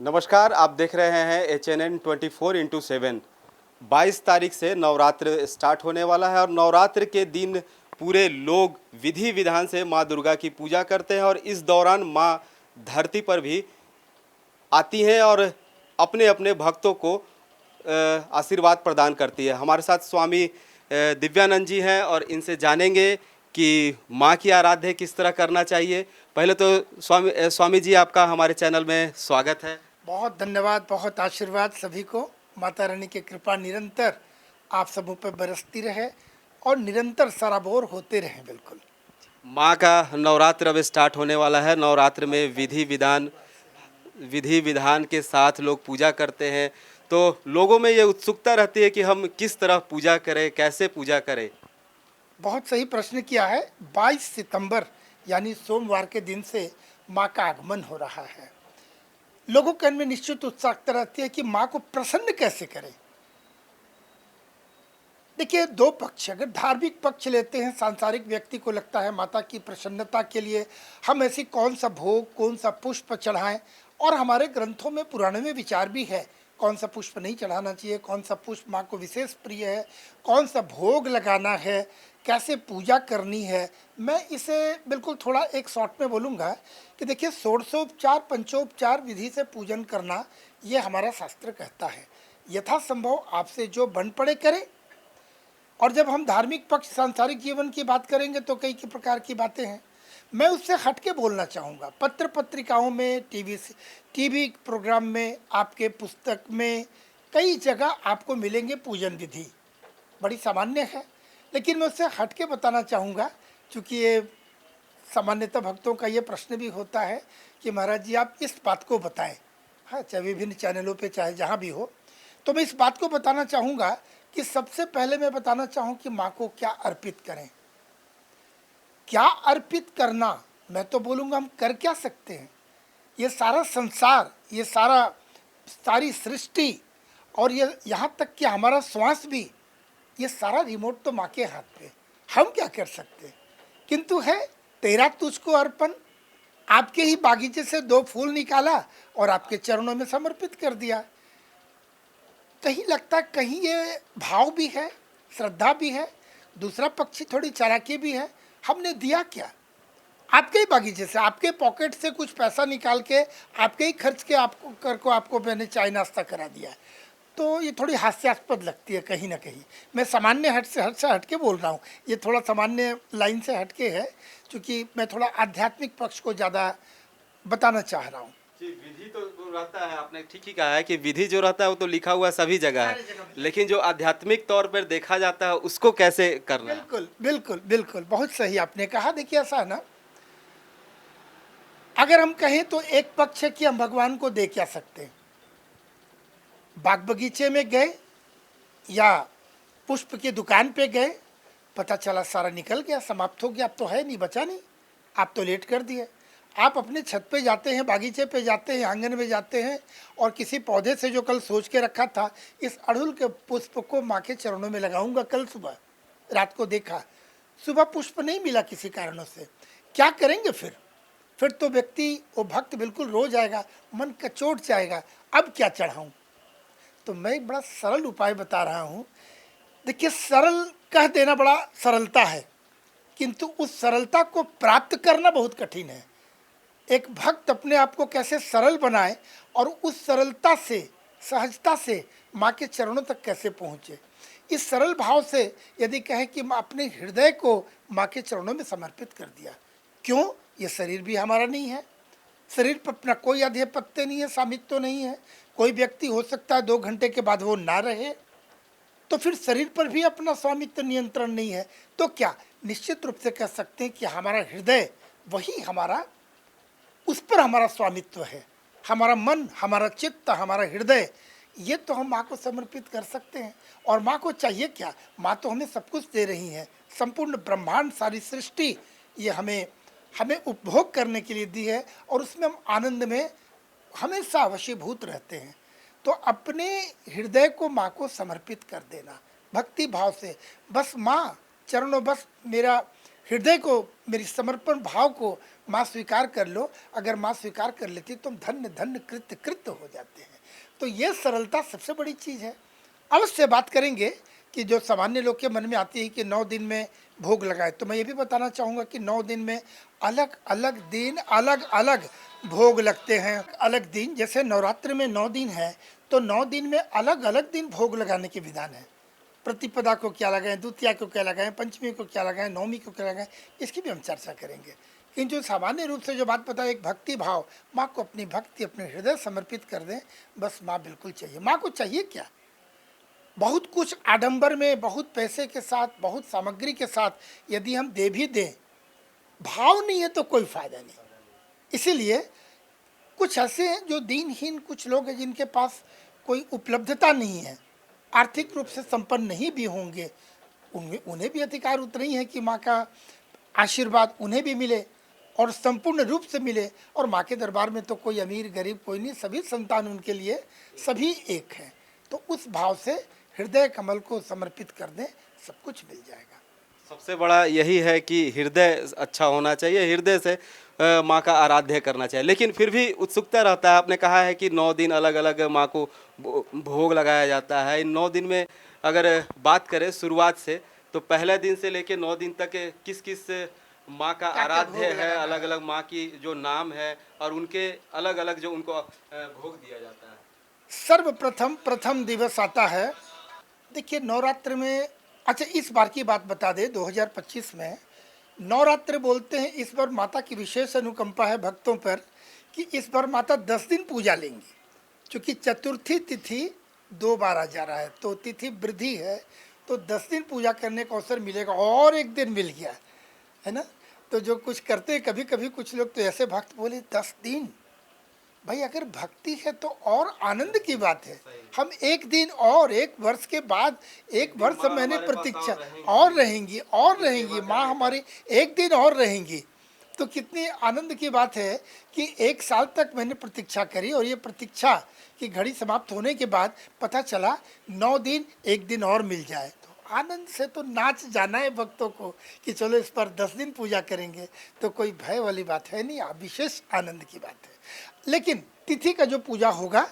नमस्कार, आप देख रहे हैं HNN 24x7। 22 तारीख से नवरात्र स्टार्ट होने वाला है और नवरात्र के दिन पूरे लोग विधि विधान से माँ दुर्गा की पूजा करते हैं और इस दौरान माँ धरती पर भी आती हैं और अपने अपने भक्तों को आशीर्वाद प्रदान करती है। हमारे साथ स्वामी दिव्यानंद जी हैं और इनसे जानेंगे कि माँ की आराध्य किस तरह करना चाहिए। पहले तो स्वामी जी, आपका हमारे चैनल में स्वागत है। बहुत धन्यवाद, बहुत आशीर्वाद सभी को। माता रानी की कृपा निरंतर आप सबों पर बरसती रहे और निरंतर सराबोर होते रहें। बिल्कुल। माँ का नवरात्र अब स्टार्ट होने वाला है। नवरात्र में विधि विधान के साथ लोग पूजा करते हैं, तो लोगों में ये उत्सुकता रहती है कि हम किस तरह पूजा करें, कैसे पूजा करें। बहुत सही प्रश्न किया है। 22 सितंबर यानी सोमवार के दिन से माँ का आगमन हो रहा है। लोगों के मन में निश्चित उत्सुकता रहती है कि माँ को प्रसन्न कैसे करें। देखिए, दो पक्ष, अगर धार्मिक पक्ष लेते हैं, सांसारिक व्यक्ति को लगता है माता की प्रसन्नता के लिए हम ऐसी कौन सा भोग, कौन सा पुष्प चढ़ाएं, और हमारे ग्रंथों में, पुराणों में विचार भी है कौन सा पुष्प नहीं चढ़ाना चाहिए, कौन सा पुष्प माँ को विशेष प्रिय है, कौन सा भोग लगाना है, कैसे पूजा करनी है। मैं इसे बिल्कुल थोड़ा एक शॉर्ट में बोलूँगा कि देखिए, षोडशोपचार पंचोपचार विधि से पूजन करना ये हमारा शास्त्र कहता है। यथासंभव आपसे जो बन पड़े करें। और जब हम धार्मिक पक्ष, सांसारिक जीवन की बात करेंगे तो कई प्रकार की बातें हैं। मैं उससे हट के बोलना चाहूँगा। पत्र पत्रिकाओं में, टीवी प्रोग्राम में, आपके पुस्तक में कई जगह आपको मिलेंगे पूजन विधि, बड़ी सामान्य है। लेकिन मैं उससे हट के बताना चाहूँगा, क्योंकि ये सामान्यतः भक्तों का ये प्रश्न भी होता है कि महाराज जी आप इस बात को बताएं। हाँ, चाहे विभिन्न चैनलों पे, चाहे जहाँ भी हो, तो मैं इस बात को बताना चाहूँगा कि सबसे पहले मैं बताना चाहूँ कि माँ को क्या अर्पित करें। क्या अर्पित करना, मैं तो बोलूँगा हम कर क्या सकते हैं। ये सारा संसार, ये सारी सृष्टि, और ये यहाँ तक कि हमारा श्वास भी, ये सारा रिमोट तो माँ के हाथ पे। हम क्या कर सकते हैं। किंतु है तेरा तुझको अर्पण। आपके ही बागीचे से दो फूल निकाला और आपके चरणों में समर्पित कर दिया। कहीं लगता, कहीं ये भाव भी है, श्रद्धा भी है, दूसरा पक्षी थोड़ी चालाकी भी है। हमने दिया क्या, आपके ही बागीचे से, आपके पॉकेट से कुछ पैसा निकाल के, आपके ही खर्च के आपको मैंने चाय नाश्ता करा दिया। तो ये थोड़ी हास्यास्पद लगती है कहीं ना कहीं। मैं सामान्य हट से हट के बोल रहा हूँ, ये थोड़ा सामान्य लाइन से हट के है, क्योंकि मैं थोड़ा आध्यात्मिक पक्ष को ज़्यादा बताना चाह रहा हूँ। जी, विधि तो रहता है, आपने ठीक ही कहा है कि विधि जो रहता है वो तो लिखा हुआ सभी जगह है, लेकिन जो आध्यात्मिक तौर पर देखा जाता है उसको कैसे करना है। बिल्कुल बिल्कुल बिल्कुल, बहुत सही आपने कहा। देखिए, ऐसा है ना, अगर हम कहें तो एक पक्ष है कि हम भगवान को दे क्या सकते हैं। बाग बगीचे में गए या पुष्प की दुकान पे गए, पता चला सारा निकल गया, समाप्त हो गया, अब तो है नहीं, बचा नहीं, आप तो लेट कर दिए। आप अपने छत पे जाते हैं, बागीचे पे जाते हैं, आंगन में जाते हैं, और किसी पौधे से जो कल सोच के रखा था, इस अड़हुल के पुष्प को माँ के चरणों में लगाऊंगा कल सुबह, रात को देखा सुबह पुष्प नहीं मिला किसी कारणों से, क्या करेंगे फिर तो व्यक्ति, वो भक्त बिल्कुल रो जाएगा, मन कचोट जाएगा, अब क्या चढ़ाऊँ। तो मैं एक बड़ा सरल उपाय बता रहा हूँ। देखिए, सरल कह देना बड़ा सरलता है, किंतु उस सरलता को प्राप्त करना बहुत कठिन है। एक भक्त अपने आप को कैसे सरल बनाए और उस सरलता से, सहजता से माँ के चरणों तक कैसे पहुँचे। इस सरल भाव से यदि कहे कि मैं अपने हृदय को माँ के चरणों में समर्पित कर दिया। क्यों, ये शरीर भी हमारा नहीं है, शरीर पर अपना कोई आधिपत्य नहीं है, स्वामित्व नहीं है। कोई व्यक्ति हो सकता है 2 घंटे के बाद वो ना रहे, तो फिर शरीर पर भी अपना स्वामित्व, नियंत्रण नहीं है। तो क्या, निश्चित रूप से कह सकते हैं कि हमारा हृदय वही हमारा, उस पर हमारा स्वामित्व है। हमारा मन, हमारा चित्त, हमारा हृदय, ये तो हम माँ को समर्पित कर सकते हैं। और माँ को चाहिए क्या, माँ तो हमें सब कुछ दे रही है। संपूर्ण ब्रह्मांड, सारी सृष्टि, ये हमें उपभोग करने के लिए दी है, और उसमें हम आनंद में हमेशा वशीभूत रहते हैं। तो अपने हृदय को माँ को समर्पित कर देना भक्ति भाव से। बस माँ चरणों, बस मेरा हृदय को, मेरी समर्पण भाव को माँ स्वीकार कर लो। अगर माँ स्वीकार कर लेती तुम धन्य धन्य कृत्य कृत्य हो जाते हैं। तो ये सरलता सबसे बड़ी चीज़ है। अवश्य बात करेंगे कि जो सामान्य लोग के मन में आती है कि 9 दिन में भोग लगाए, तो मैं ये भी बताना चाहूँगा कि 9 दिन में अलग अलग दिन अलग अलग भोग लगते हैं। अलग दिन, जैसे नवरात्र में 9 दिन है तो 9 दिन में अलग अलग दिन भोग लगाने के विधान है। प्रतिपदा को क्या लगाएं, द्वितीया को क्या लगाएं, पंचमी को क्या लगाएं, नवमी को क्या लगाएं, इसकी भी हम चर्चा करेंगे। लेकिन जो सामान्य रूप से जो बात पता है, एक भक्ति भाव, माँ को अपनी भक्ति, अपने हृदय समर्पित कर दें, बस माँ बिल्कुल चाहिए। माँ को चाहिए क्या? बहुत कुछ आडंबर में, बहुत पैसे के साथ, बहुत सामग्री के साथ यदि हम दे भी दें, भाव नहीं है तो कोई फायदा नहीं। इसीलिए कुछ ऐसे हैं जो दीनहीन कुछ लोग हैं जिनके पास कोई उपलब्धता नहीं है, आर्थिक रूप से संपन्न नहीं भी होंगे, उन्हें भी अधिकार उतना ही है कि माँ का आशीर्वाद उन्हें भी मिले और संपूर्ण रूप से मिले। और माँ के दरबार में तो कोई अमीर गरीब कोई नहीं, सभी संतान उनके लिए सभी एक हैं। तो उस भाव से हृदय कमल को समर्पित कर दें, सब कुछ मिल जाएगा। सबसे बड़ा यही है कि हृदय अच्छा होना चाहिए, हृदय से माँ का आराध्य करना चाहिए। लेकिन फिर भी उत्सुकता रहता है, आपने कहा है कि 9 दिन अलग अलग माँ को भोग लगाया जाता है। इन 9 दिन में अगर बात करें शुरुआत से, तो पहले दिन से लेकर 9 दिन तक किस किस माँ का आराध्य है, अलग अलग माँ की जो नाम है और उनके अलग अलग जो उनको भोग दिया जाता है। सर्वप्रथम प्रथम दिवस आता है, देखिए नवरात्र में। अच्छा, इस बार की बात बता दें, 2025 में नवरात्र बोलते हैं। इस बार माता की विशेष अनुकंपा है भक्तों पर कि इस बार माता 10 दिन पूजा लेंगी। क्योंकि चतुर्थी तिथि 2 बार आ जा रहा है, तो तिथि वृद्धि है, तो 10 दिन पूजा करने का अवसर मिलेगा। और एक दिन मिल गया है ना। तो जो कुछ करते हैं, कभी कभी कुछ लोग तो ऐसे भक्त बोले 10 दिन, भाई अगर भक्ति है तो और आनंद की बात है। हम एक दिन और एक वर्ष के बाद, एक वर्ष मैंने प्रतीक्षा और रहेंगी माँ हमारी, एक दिन और रहेंगी, तो कितनी आनंद की बात है कि 1 साल तक मैंने प्रतीक्षा करी और ये प्रतीक्षा की घड़ी समाप्त होने के बाद पता चला 9 दिन, एक दिन और मिल जाए, तो आनंद से तो नाच जाना है भक्तों को कि चलो इस पर 10 दिन पूजा करेंगे। तो कोई भय वाली बात है नहीं, विशेष आनंद की बात है। लेकिन तिथि का जो पूजा होगा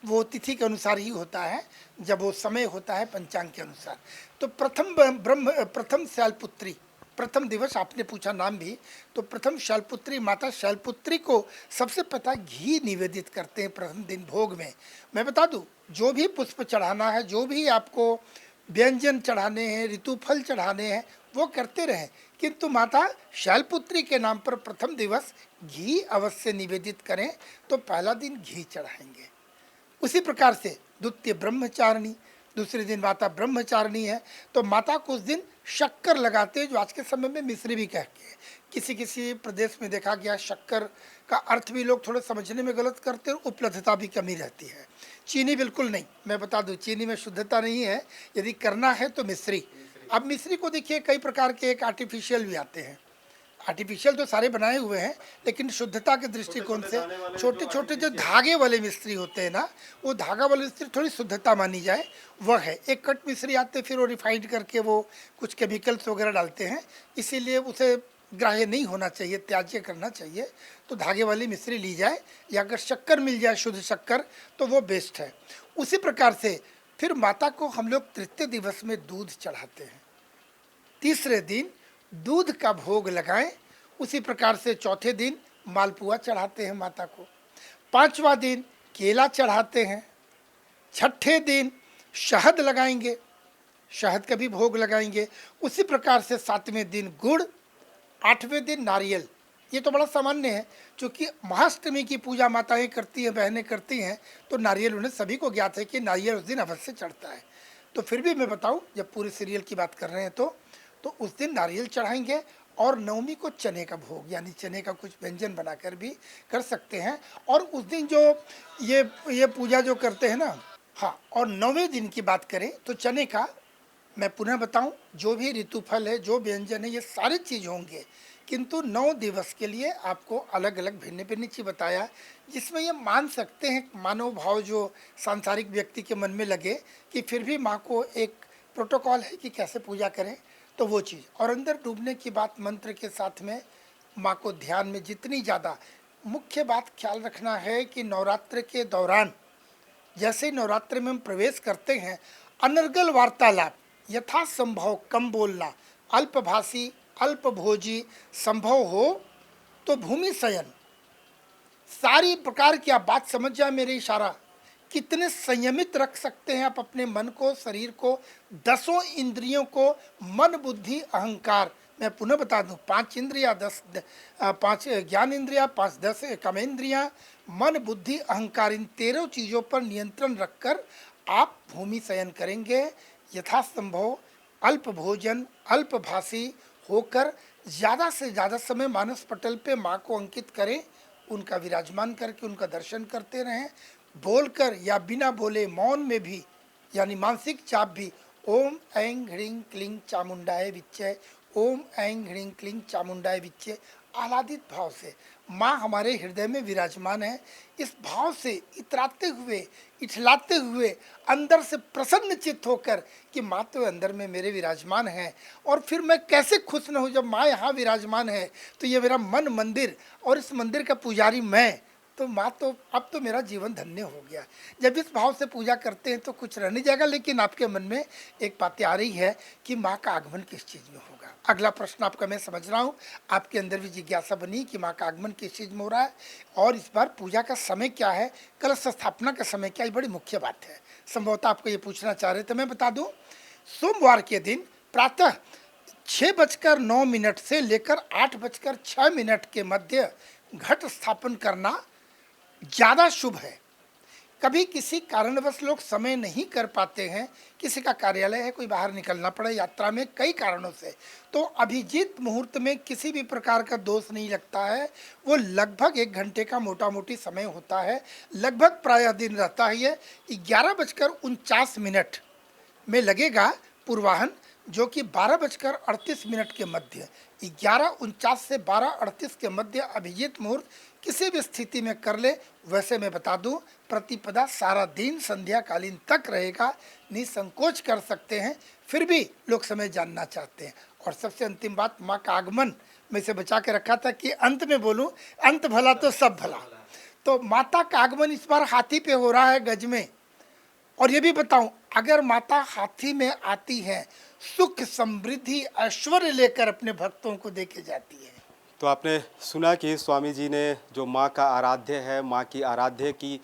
वो तिथि के अनुसार ही होता है, जब वो समय होता है पंचांग के अनुसार। तो प्रथम शैलपुत्री, प्रथम दिवस आपने पूछा नाम भी, तो प्रथम शैलपुत्री, माता शैलपुत्री को सबसे पता घी निवेदित करते हैं प्रथम दिन भोग में। मैं बता दूं, जो भी पुष्प चढ़ाना है, जो भी आपको व्यंजन चढ़ाने हैं, ऋतुफल चढ़ाने हैं, वो करते रहें, किंतु माता शैलपुत्री के नाम पर प्रथम दिवस घी अवश्य निवेदित करें, तो पहला दिन घी चढ़ाएंगे। उसी प्रकार से द्वितीय ब्रह्मचारिणी, दूसरे दिन माता ब्रह्मचारिणी है, तो माता को उस दिन शक्कर लगाते हैं, जो आज के समय में मिश्री भी कहते हैं। किसी किसी प्रदेश में देखा गया शक्कर का अर्थ भी लोग थोड़े समझने में गलत करते हैं, उपलब्धता भी कमी रहती है। चीनी बिल्कुल नहीं, मैं बता दूं चीनी में शुद्धता नहीं है, यदि करना है तो मिश्री। अब मिश्री को देखिए कई प्रकार के एक आर्टिफिशियल भी आते हैं, आर्टिफिशियल तो सारे बनाए हुए हैं, लेकिन शुद्धता के दृष्टिकोण से छोटे छोटे जो धागे वाले मिस्त्री होते हैं ना, वो धागा वाले मिस्त्री थोड़ी शुद्धता मानी जाए वह है। एक कट मिस्त्री आते फिर वो रिफाइंड करके वो कुछ केमिकल्स वगैरह डालते हैं, इसीलिए उसे ग्राह्य नहीं होना चाहिए, त्याज्य करना चाहिए। तो धागे वाली मिस्री ली जाए, या अगर शक्कर मिल जाए शुद्ध शक्कर तो वो बेस्ट है। उसी प्रकार से फिर माता को हम लोग तृतीय दिवस में दूध चढ़ाते हैं, तीसरे दिन दूध का भोग लगाएं। उसी प्रकार से चौथे दिन मालपुआ चढ़ाते हैं माता को, 5वां दिन केला चढ़ाते हैं, छठे दिन शहद लगाएंगे, शहद का भी भोग लगाएंगे। उसी प्रकार से 7वें दिन गुड़, 8वें दिन नारियल। ये तो बड़ा सामान्य है, क्योंकि महाअष्टमी की पूजा माताएं करती हैं, बहनें करती हैं, तो नारियल उन्हें सभी को ज्ञात है कि नारियल उस दिन अवश्य चढ़ता है। तो फिर भी मैं बताऊं, जब पूरे सीरियल की बात कर रहे हैं तो उस दिन नारियल चढ़ाएंगे। और नवमी को चने का भोग, यानी चने का कुछ व्यंजन बनाकर भी कर सकते हैं। और उस दिन जो ये पूजा जो करते हैं ना, हाँ, और 9वें दिन की बात करें तो चने का, मैं पुनः बताऊं, जो भी ऋतुफल है, जो व्यंजन है, ये सारी चीज़ होंगे, किंतु 9 दिवस के लिए आपको अलग अलग भिन्न भिन्न चीज़ बताया, जिसमें ये मान सकते हैं मानव भाव जो सांसारिक व्यक्ति के मन में लगे कि फिर भी माँ को एक प्रोटोकॉल है कि कैसे पूजा करें। तो वो चीज़। और अंदर डूबने की बात मंत्र के साथ में माँ को ध्यान में जितनी ज़्यादा, मुख्य बात ख्याल रखना है कि नवरात्र के दौरान जैसे ही नवरात्र में हम प्रवेश करते हैं, अनर्गल वार्तालाप, यथासंभव कम बोलना, अल्पभाषी अल्पभोजी, संभव हो तो भूमि शयन, सारी प्रकार की आप बात समझ जाए मेरे इशारा, कितने संयमित रख सकते हैं आप अपने मन को, शरीर को, दसों इंद्रियों को, मन बुद्धि अहंकार। मैं पुनः बता दूं, 5 इंद्रिया 5 ज्ञान इंद्रिया, 5 10 कर्मेंद्रियां, मन बुद्धि अहंकार, इन 13 चीज़ों पर नियंत्रण रखकर आप भूमि शयन करेंगे। यथासंभव अल्प भोजन अल्पभाषी होकर ज़्यादा से ज़्यादा समय मानस पटल पे माँ को अंकित करें, उनका विराजमान करके उनका दर्शन करते रहें। बोलकर या बिना बोले मौन में भी, यानी मानसिक चाप भी, ओम ऐं ह्रीं क्लीं चामुंडाय विच्चे, ओम ऐं ह्रीं क्लीं चामुंडाय विच्चे, आह्लादित भाव से माँ हमारे हृदय में विराजमान है। इस भाव से इतराते हुए, इठलाते हुए, अंदर से प्रसन्न चित्त होकर कि माँ तो अंदर में मेरे विराजमान है, और फिर मैं कैसे खुश न हूँ जब माँ यहाँ विराजमान है, तो ये मेरा मन मंदिर और इस मंदिर का पुजारी मैं, तो माँ तो अब तो मेरा जीवन धन्य हो गया। जब इस भाव से पूजा करते हैं तो कुछ रह नहीं जाएगा। लेकिन आपके मन में एक बात आ रही है कि माँ का आगमन किस चीज़ में होगा। अगला प्रश्न आपका मैं समझ रहा हूँ, आपके अंदर भी जिज्ञासा बनी कि माँ का आगमन किस चीज़ में हो रहा है, और इस बार पूजा का समय क्या है, कलश स्थापना का समय क्या है, ये बड़ी मुख्य बात है। संभवतः आपको ये पूछना चाह रहे थे, मैं बता दूँ, सोमवार के दिन प्रातः 6:09 से लेकर 8:06 के मध्य घट स्थापन करना ज़्यादा शुभ है। कभी किसी कारणवश लोग समय नहीं कर पाते हैं, किसी का कार्यालय है, कोई बाहर निकलना पड़े यात्रा में, कई कारणों से, तो अभिजीत मुहूर्त में किसी भी प्रकार का दोष नहीं लगता है। वो लगभग 1 घंटे का मोटा मोटी समय होता है, लगभग प्रायः दिन रहता है। ये 11:49 में लगेगा पूर्वाहन, जो कि 12:38 के मध्य, 11:49 से 12:38 के मध्य अभिजीत मुहूर्त किसी भी स्थिति में कर ले। वैसे मैं बता दूं, प्रतिपदा सारा दिन संध्याकालीन तक रहेगा, निसंकोच कर सकते हैं। फिर भी लोग समय जानना चाहते हैं। और सबसे अंतिम बात, माँ का आगमन मैं इसे बचा के रखा था कि अंत में बोलूं, अंत भला तो सब भला। तो माता का आगमन इस बार हाथी पे हो रहा है, गज में। और ये भी बताऊं, अगर माता हाथी में आती है, सुख समृद्धि ऐश्वर्य लेकर अपने भक्तों को देके जाती है। तो आपने सुना कि स्वामी जी ने जो माँ का आराध्य है, माँ की आराध्य की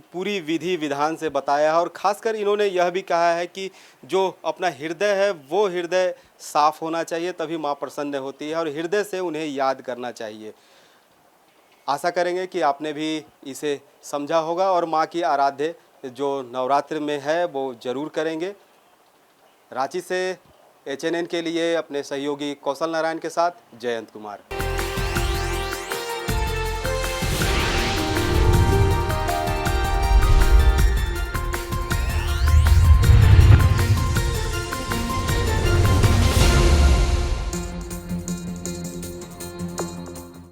पूरी विधि विधान से बताया है, और ख़ासकर इन्होंने यह भी कहा है कि जो अपना हृदय है वो हृदय साफ होना चाहिए, तभी माँ प्रसन्न होती है, और हृदय से उन्हें याद करना चाहिए। आशा करेंगे कि आपने भी इसे समझा होगा और माँ की आराध्य जो नवरात्र में है वो ज़रूर करेंगे। रांची से HNN के लिए अपने सहयोगी कौशल नारायण के साथ जयंत कुमार।